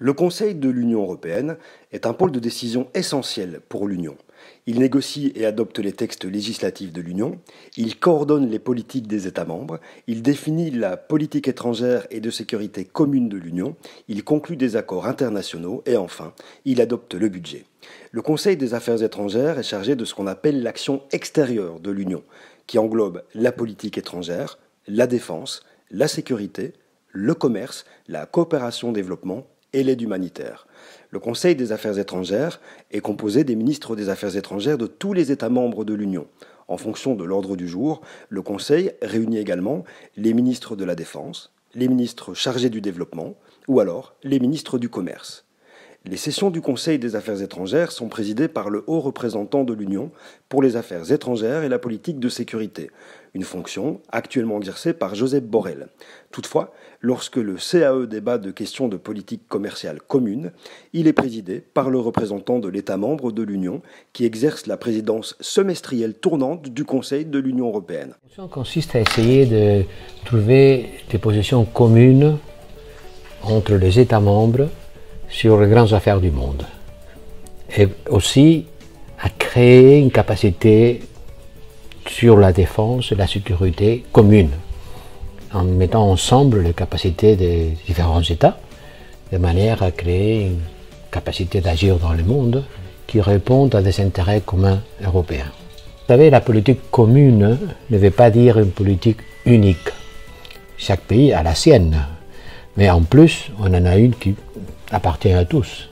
Le Conseil de l'Union européenne est un pôle de décision essentiel pour l'Union. Il négocie et adopte les textes législatifs de l'Union, il coordonne les politiques des États membres, il définit la politique étrangère et de sécurité commune de l'Union, il conclut des accords internationaux et enfin, il adopte le budget. Le Conseil des affaires étrangères est chargé de ce qu'on appelle l'action extérieure de l'Union, qui englobe la politique étrangère, la défense, la sécurité, le commerce, la coopération-développement et l'aide humanitaire. Le Conseil des affaires étrangères est composé des ministres des affaires étrangères de tous les États membres de l'Union. En fonction de l'ordre du jour, le Conseil réunit également les ministres de la Défense, les ministres chargés du développement ou alors les ministres du commerce. Les sessions du Conseil des affaires étrangères sont présidées par le haut représentant de l'Union pour les affaires étrangères et la politique de sécurité, une fonction actuellement exercée par Josep Borrell. Toutefois, lorsque le CAE débat de questions de politique commerciale commune, il est présidé par le représentant de l'État membre de l'Union qui exerce la présidence semestrielle tournante du Conseil de l'Union européenne. La fonction consiste à essayer de trouver des positions communes entre les États membres sur les grandes affaires du monde et aussi à créer une capacité sur la défense et la sécurité commune en mettant ensemble les capacités des différents États de manière à créer une capacité d'agir dans le monde qui réponde à des intérêts communs européens. Vous savez, la politique commune ne veut pas dire une politique unique. Chaque pays a la sienne, mais en plus, on en a une qui appartient à tous.